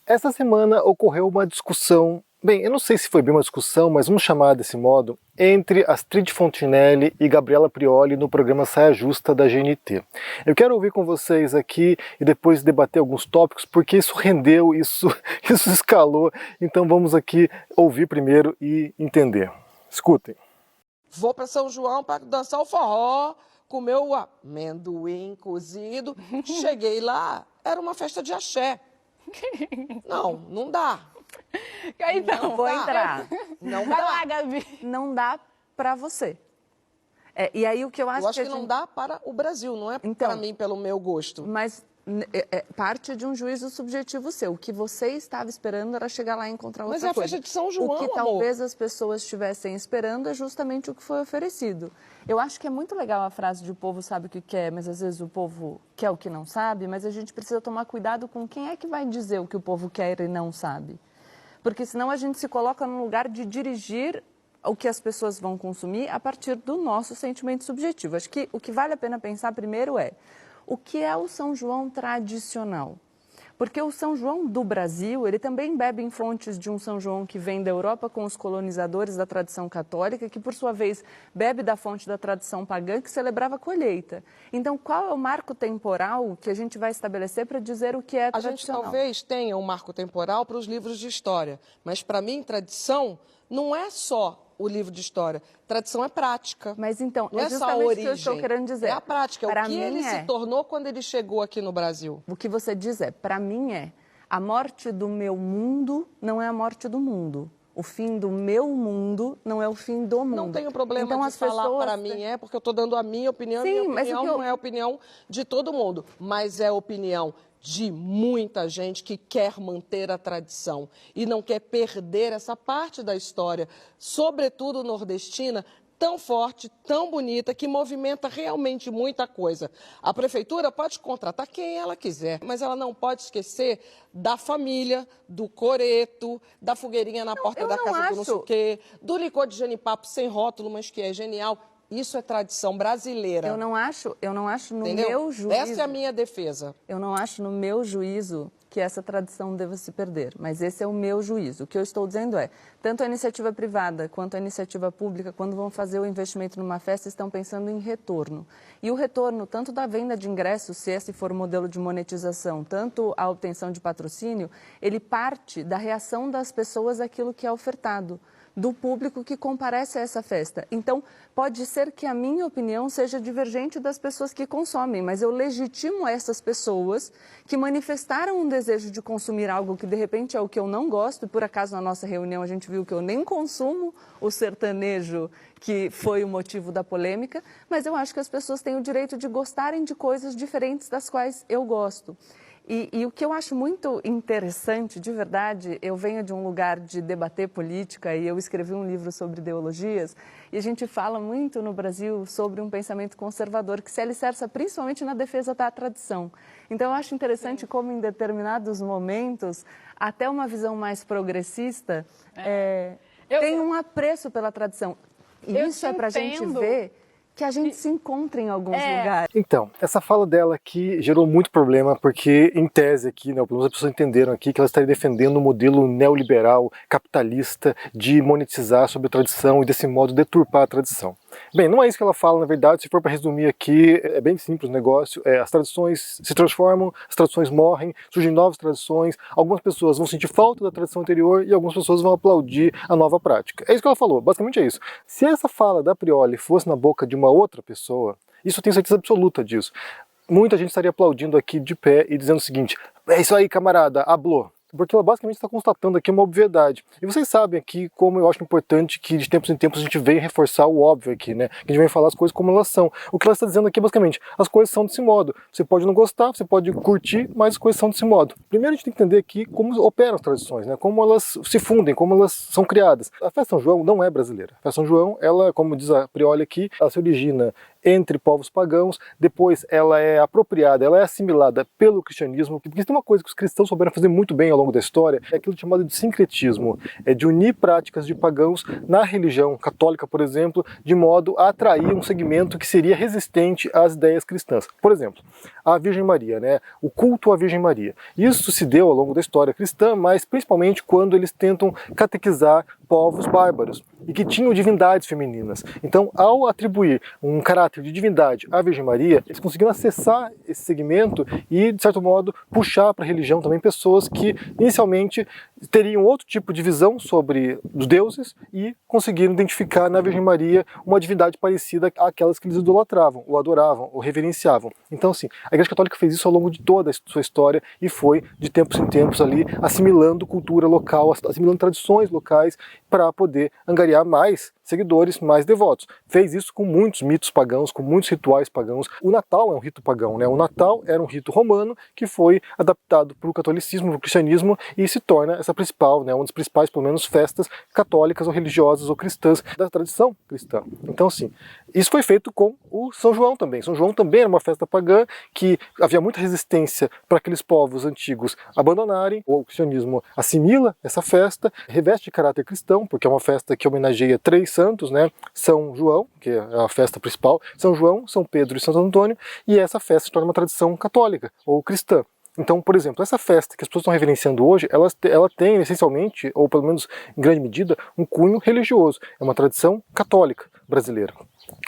Essa semana ocorreu uma discussão, bem, eu não sei se foi bem uma discussão, mas vamos chamar desse modo, entre Astrid Fontinelli e Gabriela Prioli no programa Saia Justa da GNT. Eu quero ouvir com vocês aqui e depois debater alguns tópicos, porque isso rendeu, isso escalou, então vamos aqui ouvir primeiro e entender. Escutem. Vou para São João para dançar o forró, comer o amendoim cozido. Cheguei lá, era uma festa de axé. Não dá. Então, Não vou dá. entrar. Não Vai dá. lá, Gabi. Não dá pra você. E aí o que eu acho, Eu acho que não dá para o Brasil, não é Então, para mim, pelo meu gosto. Mas parte de um juízo subjetivo seu. O que você estava esperando era chegar lá e encontrar outra Mas é a coisa. festa de São João, O que amor. talvez as pessoas estivessem esperando é justamente o que foi oferecido. Eu acho que é muito legal a frase de o povo sabe o que quer, mas às vezes o povo quer o que não sabe, mas a gente precisa tomar cuidado com quem é que vai dizer o que o povo quer e não sabe. Porque senão a gente se coloca no lugar de dirigir o que as pessoas vão consumir a partir do nosso sentimento subjetivo. Acho que o que vale a pena pensar primeiro é o que é o São João tradicional. Porque o São João do Brasil, ele também bebe em fontes de um São João que vem da Europa com os colonizadores da tradição católica, que por sua vez bebe da fonte da tradição pagã que celebrava a colheita. Então, qual é o marco temporal que a gente vai estabelecer para dizer o que é A gente tradicional? talvez tenha um marco temporal para os livros de história, mas para mim, tradição não é só o livro de história. Tradição é prática. Mas então, não é é só a justamente o origem. que eu estou querendo dizer. É a prática, é Para o que mim ele se tornou quando ele chegou aqui no Brasil. O que você diz para mim a morte do meu mundo não é a morte do mundo. O fim do meu mundo não é o fim do mundo. Não tenho problema então, de as falar pessoas... para mim, porque eu estou dando a minha opinião, Sim, e minha mas opinião o que eu... não é a opinião de todo mundo, mas é a opinião de muita gente que quer manter a tradição e não quer perder essa parte da história, sobretudo nordestina, tão forte, tão bonita, que movimenta realmente muita coisa. A prefeitura pode contratar quem ela quiser, mas ela não pode esquecer da família, do coreto, da fogueirinha na porta da casa do não sei o quê, do licor de genipapo sem rótulo, mas que é genial. Isso é tradição brasileira. Eu não acho no Entendeu? meu juízo... Essa é a minha defesa. Eu não acho no meu juízo que essa tradição deva se perder, mas esse é o meu juízo. O que eu estou dizendo é, tanto a iniciativa privada quanto a iniciativa pública, quando vão fazer o investimento numa festa, estão pensando em retorno. E o retorno, tanto da venda de ingressos, se esse for o modelo de monetização, tanto a obtenção de patrocínio, ele parte da reação das pessoas àquilo que é ofertado, do público que comparece a essa festa. Então, pode ser que a minha opinião seja divergente das pessoas que consomem, mas eu legitimo essas pessoas que manifestaram um desejo de consumir algo que, de repente, é o que eu não gosto, e por acaso, na nossa reunião, a gente viu que eu nem consumo o sertanejo, que foi o motivo da polêmica, mas eu acho que as pessoas têm o direito de gostarem de coisas diferentes das quais eu gosto. E o que eu acho muito interessante, de verdade, eu venho de um lugar de debater política e eu escrevi um livro sobre ideologias e a gente fala muito no Brasil sobre um pensamento conservador que se alicerça principalmente na defesa da tradição. Então eu acho interessante como em determinados momentos, até uma visão mais progressista tem um apreço pela tradição. E isso é para a gente ver que a gente se encontra em alguns lugares. Então, essa fala dela aqui gerou muito problema, porque em tese aqui, né, pelo menos as pessoas entenderam aqui que ela estaria defendendo um modelo neoliberal, capitalista, de monetizar sobre a tradição e desse modo deturpar a tradição. Bem, não é isso que ela fala, na verdade, se for para resumir aqui, é bem simples o negócio, as tradições se transformam, as tradições morrem, surgem novas tradições, algumas pessoas vão sentir falta da tradição anterior e algumas pessoas vão aplaudir a nova prática. É isso que ela falou, basicamente é isso. Se essa fala da Prioli fosse na boca de uma outra pessoa, isso eu tenho certeza absoluta disso, muita gente estaria aplaudindo aqui de pé e dizendo o seguinte: é isso aí, camarada, hablou. Porque ela basicamente está constatando aqui uma obviedade. E vocês sabem aqui como eu acho importante que de tempos em tempos a gente venha reforçar o óbvio aqui, né? Que a gente venha falar as coisas como elas são. O que ela está dizendo aqui basicamente, as coisas são desse modo. Você pode não gostar, você pode curtir, mas as coisas são desse modo. Primeiro a gente tem que entender aqui como operam as tradições, né? Como elas se fundem, como elas são criadas. A festa São João não é brasileira. A festa São João, ela, como diz a Prioli aqui, ela se origina entre povos pagãos, depois ela é apropriada, ela é assimilada pelo cristianismo, porque tem uma coisa que os cristãos souberam fazer muito bem ao longo da história, é aquilo chamado de sincretismo, é de unir práticas de pagãos na religião católica, por exemplo, de modo a atrair um segmento que seria resistente às ideias cristãs. Por exemplo, a Virgem Maria, né? O culto à Virgem Maria. Isso se deu ao longo da história cristã, mas principalmente quando eles tentam catequizar povos bárbaros e que tinham divindades femininas. Então, ao atribuir um caráter de divindade à Virgem Maria, eles conseguiram acessar esse segmento e, de certo modo, puxar para a religião também pessoas que, inicialmente, teriam outro tipo de visão sobre os deuses e conseguiram identificar na Virgem Maria uma divindade parecida àquelas que eles idolatravam, ou adoravam, ou reverenciavam. Então, assim, a Igreja Católica fez isso ao longo de toda a sua história e foi, de tempos em tempos, ali, assimilando cultura local, assimilando tradições locais para poder angariar mais seguidores, mais devotos. Fez isso com muitos mitos pagãos, com muitos rituais pagãos. O Natal é um rito pagão, né? O Natal era um rito romano que foi adaptado para o catolicismo, para o cristianismo e se torna essa principal, né? Uma das principais, pelo menos, festas católicas ou religiosas ou cristãs da tradição cristã. Então, sim, isso foi feito com o São João também. São João também era uma festa pagã que havia muita resistência para aqueles povos antigos abandonarem. O cristianismo assimila essa festa, reveste de caráter cristão, porque é uma festa que homenageia 3 santos, né? São João, que é a festa principal, São João, São Pedro e Santo Antônio, e essa festa se torna uma tradição católica ou cristã. Então, por exemplo, essa festa que as pessoas estão reverenciando hoje, ela tem essencialmente, ou pelo menos em grande medida, um cunho religioso. É uma tradição católica brasileira.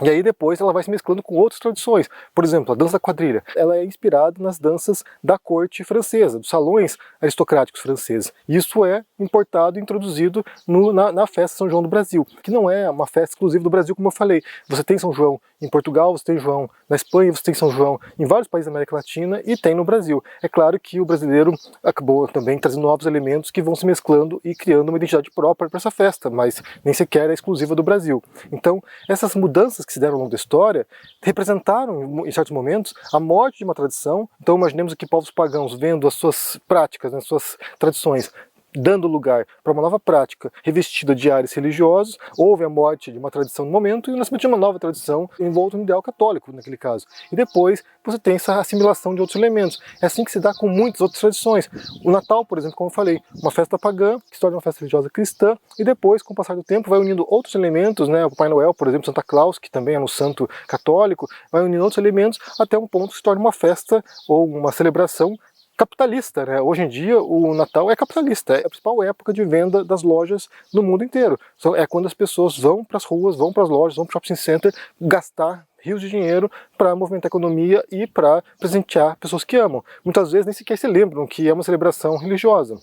E aí depois ela vai se mesclando com outras tradições. Por exemplo, a dança da quadrilha. Ela é inspirada nas danças da corte francesa, dos salões aristocráticos franceses. Isso é importado e introduzido na festa São João do Brasil, que não é uma festa exclusiva do Brasil, como eu falei. Você tem São João em Portugal, você tem João na Espanha, você tem São João em vários países da América Latina e tem no Brasil. É claro que o brasileiro acabou também trazendo novos elementos que vão se mesclando e criando uma identidade própria para essa festa, mas nem sequer é exclusiva do Brasil. Então, essas mudanças que se deram ao longo da história representaram, em certos momentos, a morte de uma tradição. Então, imaginemos aqui povos pagãos vendo as suas práticas, as suas tradições, dando lugar para uma nova prática revestida de ares religiosos. Houve a morte de uma tradição no momento e o nascimento de uma nova tradição envolta no ideal católico, naquele caso. E depois você tem essa assimilação de outros elementos. É assim que se dá com muitas outras tradições. O Natal, por exemplo, como eu falei, uma festa pagã que se torna uma festa religiosa cristã e depois, com o passar do tempo, vai unindo outros elementos, né? O Papai Noel, por exemplo, Santa Claus, que também é um santo católico, vai unindo outros elementos até um ponto que se torna uma festa ou uma celebração capitalista, né? Hoje em dia o Natal é capitalista, é a principal época de venda das lojas no mundo inteiro. É quando as pessoas vão para as ruas, vão para as lojas, vão para o shopping center gastar rios de dinheiro para movimentar a economia e para presentear pessoas que amam. Muitas vezes nem sequer se lembram que é uma celebração religiosa.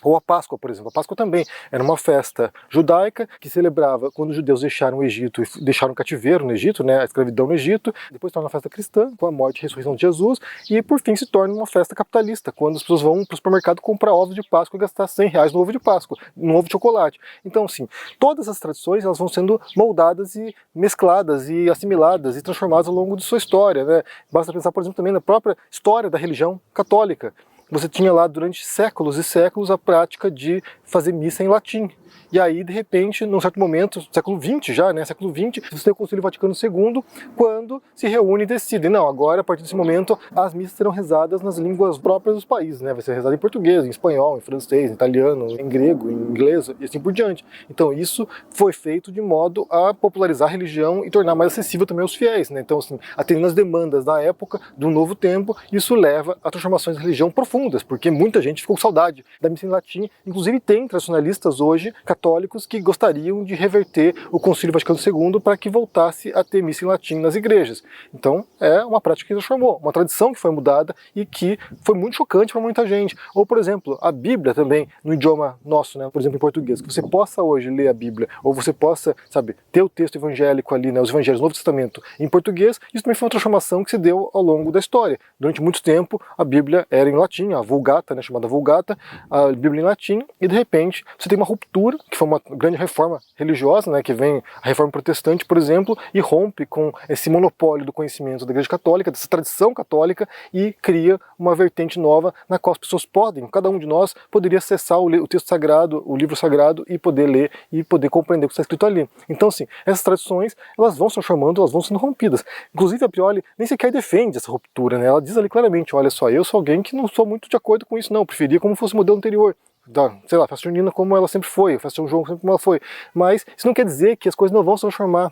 Ou a Páscoa, por exemplo. A Páscoa também era uma festa judaica que celebrava quando os judeus deixaram o Egito e deixaram o cativeiro no Egito, né, a escravidão no Egito. Depois torna uma festa cristã, com a morte e ressurreição de Jesus. E por fim se torna uma festa capitalista, quando as pessoas vão para o supermercado comprar ovos de Páscoa e gastar R$100 no ovo de Páscoa, no ovo de chocolate. Então, assim, todas as tradições elas vão sendo moldadas e mescladas e assimiladas e transformadas ao longo de sua história, né? Basta pensar, por exemplo, também na própria história da religião católica. Você tinha lá durante séculos e séculos a prática de fazer missa em latim. E aí, de repente, num certo momento, século XX já, né? Século XX, você tem o Concílio Vaticano II, quando se reúne e decide, não, agora, a partir desse momento, as missas serão rezadas nas línguas próprias dos países, né? Vai ser rezada em português, em espanhol, em francês, em italiano, em grego, em inglês e assim por diante. Então, isso foi feito de modo a popularizar a religião e tornar mais acessível também aos fiéis, né? Então, assim, atendendo às demandas da época, do novo tempo, isso leva a transformações de religião profundas, porque muita gente ficou com saudade da missa em latim. Inclusive, tem tradicionalistas hoje, católicos, que gostariam de reverter o Concílio Vaticano II para que voltasse a ter missa em latim nas igrejas. Então, é uma prática que transformou, uma tradição que foi mudada e que foi muito chocante para muita gente. Ou, por exemplo, a Bíblia também, no idioma nosso, né, por exemplo, em português, que você possa hoje ler a Bíblia, ou você possa, sabe, ter o texto evangélico ali, né, os evangelhos do Novo Testamento em português, isso também foi uma transformação que se deu ao longo da história. Durante muito tempo, a Bíblia era em latim, latim, a Vulgata, né, chamada Vulgata, a Bíblia em latim, e de repente você tem uma ruptura, que foi uma grande reforma religiosa, né, que vem a reforma protestante, por exemplo, e rompe com esse monopólio do conhecimento da Igreja Católica, dessa tradição católica, e cria uma vertente nova na qual as pessoas podem, cada um de nós poderia acessar o texto sagrado, o livro sagrado, e poder ler e poder compreender o que está escrito ali. Então, assim, essas tradições, elas vão se transformando, elas vão sendo rompidas. Inclusive, a Prioli nem sequer defende essa ruptura, né? Ela diz ali claramente, olha só, eu sou alguém que não sou muito de acordo com isso, não, eu preferia como fosse o modelo anterior. Da, sei lá, a festa junina como ela sempre foi, a festa São João sempre como ela foi. Mas isso não quer dizer que as coisas não vão se transformar.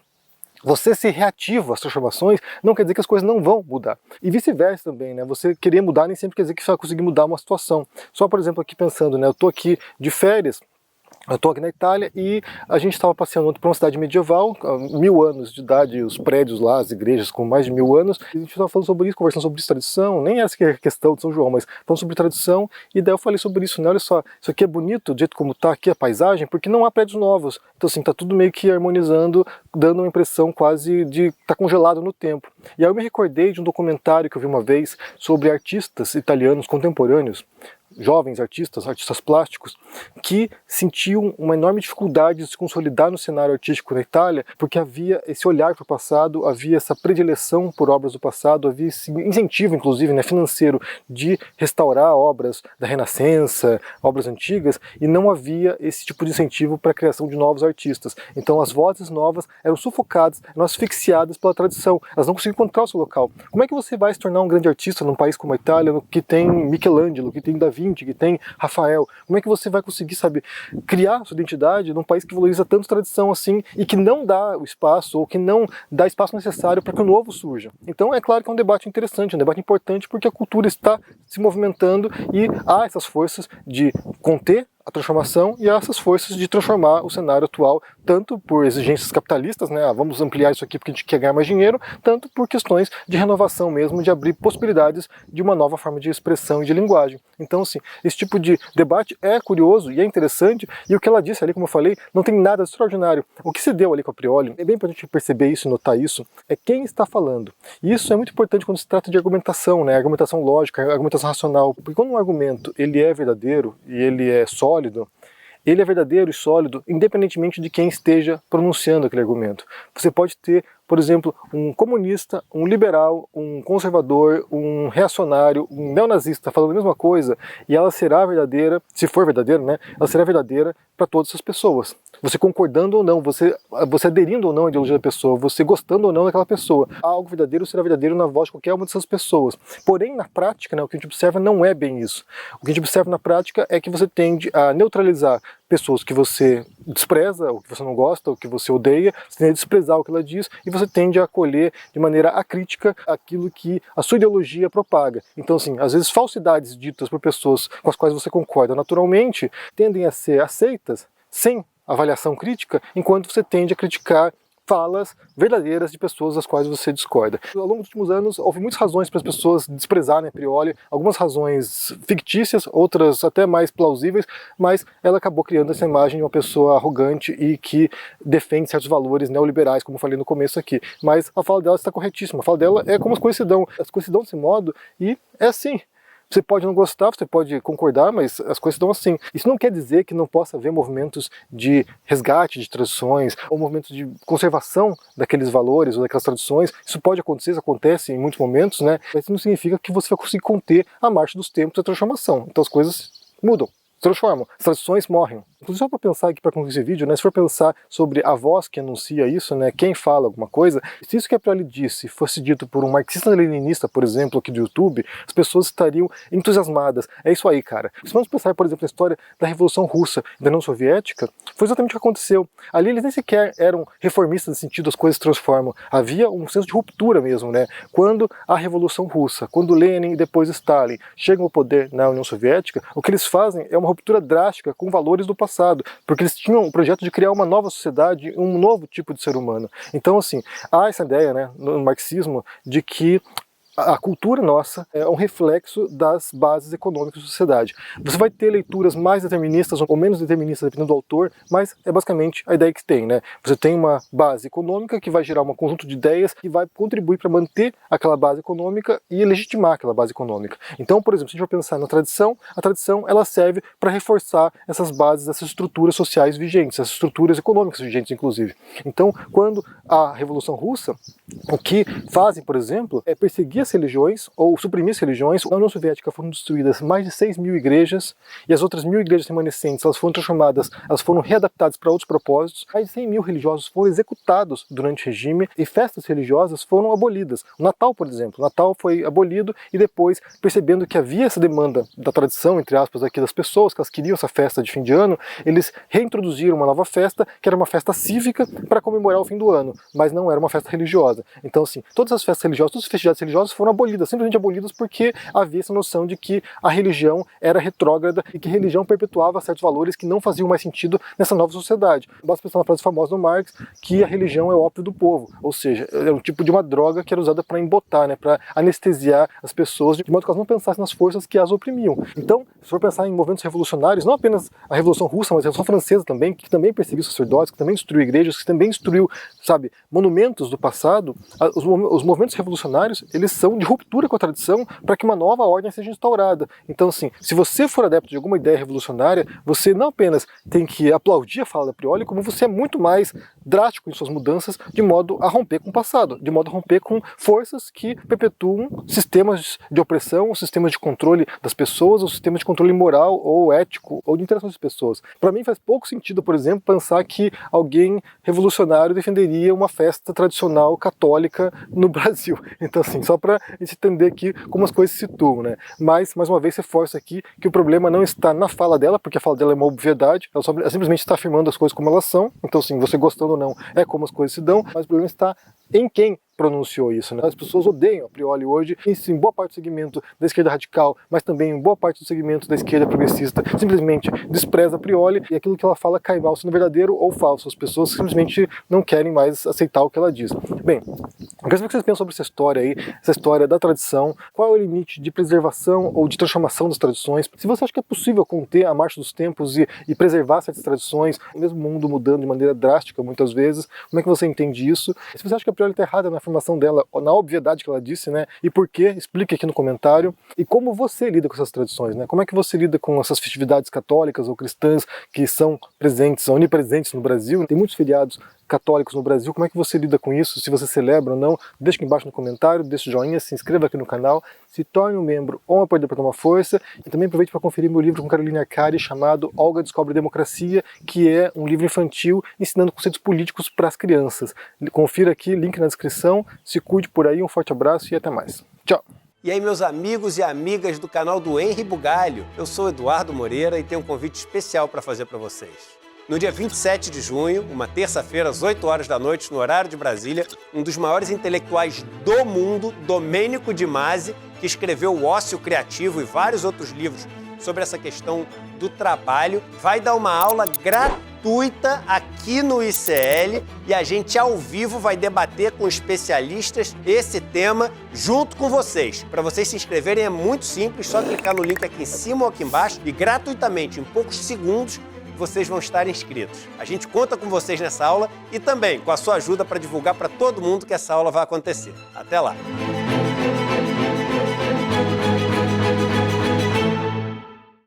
Você ser reativo às transformações não quer dizer que as coisas não vão mudar. E vice-versa também, né? Você querer mudar nem sempre quer dizer que você vai conseguir mudar uma situação. Só, por exemplo, aqui pensando, né? Eu tô aqui de férias, eu estou aqui na Itália e a gente estava passeando por uma cidade medieval, 1000 anos de idade, os prédios lá, as igrejas com mais de 1000 anos, e a gente estava falando sobre isso, conversando sobre tradição, nem essa que é a questão de São João, mas falando sobre tradição, e daí eu falei sobre isso, né, olha só, isso aqui é bonito, do jeito como está aqui a paisagem, porque não há prédios novos, então assim, está tudo meio que harmonizando, dando uma impressão quase de estar congelado no tempo. E aí eu me recordei de um documentário que eu vi uma vez sobre artistas italianos contemporâneos, jovens artistas plásticos, que sentiam uma enorme dificuldade de se consolidar no cenário artístico na Itália, porque havia esse olhar para o passado, havia essa predileção por obras do passado, havia esse incentivo, inclusive, né, financeiro, de restaurar obras da Renascença, obras antigas, e não havia esse tipo de incentivo para a criação de novos artistas. Então as vozes novas eram sufocadas, eram asfixiadas pela tradição, elas não conseguiam encontrar o seu local. Como é que você vai se tornar um grande artista num país como a Itália, que tem Michelangelo, que tem Da Vinci, que tem Rafael? Como é que você vai conseguir, sabe, criar sua identidade num país que valoriza tanto tradição assim e que não dá o espaço, ou que não dá espaço necessário para que o novo surja? Então é claro que é um debate interessante, um debate importante, porque a cultura está se movimentando e há essas forças de conter a transformação e essas forças de transformar o cenário atual, tanto por exigências capitalistas, né, vamos ampliar isso aqui porque a gente quer ganhar mais dinheiro, tanto por questões de renovação mesmo, de abrir possibilidades de uma nova forma de expressão e de linguagem. Então, assim, esse tipo de debate é curioso e é interessante, e o que ela disse ali, como eu falei, não tem nada de extraordinário. O que se deu ali com a Prioli, é bem para a gente perceber isso e notar isso, é quem está falando. E isso é muito importante quando se trata de argumentação, né, argumentação lógica, argumentação racional, porque quando um argumento ele é verdadeiro e ele é sólido, ele é verdadeiro e sólido, independentemente de quem esteja pronunciando aquele argumento. Você pode ter, por exemplo, um comunista, um liberal, um conservador, um reacionário, um neonazista falando a mesma coisa, e ela será verdadeira, se for verdadeira, né? Ela será verdadeira para todas essas pessoas. Você concordando ou não, você aderindo ou não à ideologia da pessoa, você gostando ou não daquela pessoa. Algo verdadeiro será verdadeiro na voz de qualquer uma dessas pessoas. Porém, na prática, né, o que a gente observa não é bem isso. O que a gente observa na prática é que você tende a neutralizar pessoas que você despreza, ou que você não gosta, ou que você odeia, você tende a desprezar o que ela diz, e você tende a acolher de maneira acrítica aquilo que a sua ideologia propaga. Então, assim, às vezes falsidades ditas por pessoas com as quais você concorda naturalmente tendem a ser aceitas sem avaliação crítica, enquanto você tende a criticar falas verdadeiras de pessoas das quais você discorda. Ao longo dos últimos anos, houve muitas razões para as pessoas desprezarem a Prioli, algumas razões fictícias, outras até mais plausíveis, mas ela acabou criando essa imagem de uma pessoa arrogante e que defende certos valores neoliberais, como eu falei no começo aqui. Mas a fala dela está corretíssima, a fala dela é como as coisas se dão desse modo, e é assim. Você pode não gostar, você pode concordar, mas as coisas estão assim. Isso não quer dizer que não possa haver movimentos de resgate de tradições, ou movimentos de conservação daqueles valores ou daquelas tradições. Isso pode acontecer, isso acontece em muitos momentos, né? Mas isso não significa que você vai conseguir conter a marcha dos tempos da transformação. Então as coisas mudam, se transformam, as tradições morrem. Inclusive, só para pensar aqui, para concluir esse vídeo, né, se for pensar sobre a voz que anuncia isso, né, quem fala alguma coisa, se isso que a Prioli disse fosse dito por um marxista-leninista, por exemplo, aqui do YouTube, as pessoas estariam entusiasmadas. É isso aí, cara. Se vamos pensar, por exemplo, na história da Revolução Russa e da União Soviética, foi exatamente o que aconteceu. Ali eles nem sequer eram reformistas no sentido as coisas se transformam. Havia um senso de ruptura mesmo, né? Quando a Revolução Russa, quando Lenin e depois Stalin chegam ao poder na União Soviética, o que eles fazem é uma ruptura drástica com valores do passado, porque eles tinham o projeto de criar uma nova sociedade, um novo tipo de ser humano. Então, assim, há essa ideia, né, no marxismo, de que a cultura nossa é um reflexo das bases econômicas da sociedade. Você vai ter leituras mais deterministas ou menos deterministas, dependendo do autor, mas é basicamente a ideia que tem, né? Você tem uma base econômica que vai gerar um conjunto de ideias que vai contribuir para manter aquela base econômica e legitimar aquela base econômica. Então, por exemplo, se a gente for pensar na tradição, a tradição ela serve para reforçar essas bases, essas estruturas sociais vigentes, essas estruturas econômicas vigentes, inclusive. Então, quando a Revolução Russa, o que fazem, por exemplo, é perseguir as religiões ou suprimir as religiões. Na União Soviética foram destruídas mais de 6.000 igrejas e as outras 1.000 igrejas remanescentes elas foram transformadas, elas foram readaptadas para outros propósitos. Mais de 100.000 religiosos foram executados durante o regime e festas religiosas foram abolidas. O Natal, por exemplo, o Natal foi abolido e depois, percebendo que havia essa demanda da tradição, entre aspas, aqui das pessoas, que elas queriam essa festa de fim de ano, eles reintroduziram uma nova festa, que era uma festa cívica para comemorar o fim do ano, mas não era uma festa religiosa. Então, assim, todas as festas religiosas, todas as festividades religiosas foram abolidas, simplesmente abolidas porque havia essa noção de que a religião era retrógrada e que a religião perpetuava certos valores que não faziam mais sentido nessa nova sociedade. Basta pensar na frase famosa do Marx, que a religião é o ópio do povo, ou seja, é um tipo de uma droga que era usada para embotar, né, para anestesiar as pessoas, de modo que elas não pensassem nas forças que as oprimiam. Então, se for pensar em movimentos revolucionários, não apenas a Revolução Russa, mas a Revolução Francesa também, que também perseguiu sacerdotes, que também destruiu igrejas, que também destruiu, sabe, monumentos do passado, os movimentos revolucionários, eles são de ruptura com a tradição para que uma nova ordem seja instaurada. Então, assim, se você for adepto de alguma ideia revolucionária, você não apenas tem que aplaudir a fala da Prioli, como você é muito mais drástico em suas mudanças, de modo a romper com o passado, de modo a romper com forças que perpetuam sistemas de opressão, sistemas de controle das pessoas, ou sistemas de controle moral ou ético, ou de interação das pessoas. Para mim faz pouco sentido, por exemplo, pensar que alguém revolucionário defenderia uma festa tradicional católica no Brasil. Então, assim, só para a gente entender aqui como as coisas se situam, né? Mas, mais uma vez, reforço aqui que o problema não está na fala dela, porque a fala dela é uma obviedade, ela simplesmente está afirmando as coisas como elas são. Então, assim, você gostando ou não, é como as coisas se dão, mas o problema está em quem pronunciou isso, né? As pessoas odeiam a Prioli hoje, em boa parte do segmento da esquerda radical, mas também em boa parte do segmento da esquerda progressista, simplesmente despreza a Prioli e aquilo que ela fala cai mal sendo verdadeiro ou falso. As pessoas simplesmente não querem mais aceitar o que ela diz. Bem, eu quero saber o que vocês pensam sobre essa história aí, essa história da tradição, qual é o limite de preservação ou de transformação das tradições, se você acha que é possível conter a marcha dos tempos e preservar certas tradições, mesmo o mundo mudando de maneira drástica muitas vezes, como é que você entende isso? Se você acha que a Prioli está errada na afirmação dela, na obviedade que ela disse, né? E por quê? Explique aqui no comentário. E como você lida com essas tradições, né? Como é que você lida com essas festividades católicas ou cristãs que são presentes, são onipresentes no Brasil? Tem muitos feriados católicos no Brasil. Como é que você lida com isso? Se você celebra ou não, deixa aqui embaixo no comentário, deixa o joinha, se inscreva aqui no canal, se torne um membro ou um apoiador para tomar força e também aproveite para conferir meu livro com Carolina Arcari chamado Olga Descobre a Democracia, que é um livro infantil ensinando conceitos políticos para as crianças. Confira aqui, link na descrição, se cuide por aí, um forte abraço e até mais. Tchau! E aí, meus amigos e amigas do canal do Henri Bugalho, eu sou Eduardo Moreira e tenho um convite especial para fazer para vocês. No dia 27 de junho, uma terça-feira, às 8 horas da noite, no horário de Brasília, um dos maiores intelectuais do mundo, Domênico de Masi, que escreveu O Ócio Criativo e vários outros livros sobre essa questão do trabalho, vai dar uma aula gratuita aqui no ICL e a gente ao vivo vai debater com especialistas esse tema junto com vocês. Para vocês se inscreverem é muito simples, só clicar no link aqui em cima ou aqui embaixo e gratuitamente, em poucos segundos, vocês vão estar inscritos. A gente conta com vocês nessa aula e também com a sua ajuda para divulgar para todo mundo que essa aula vai acontecer. Até lá!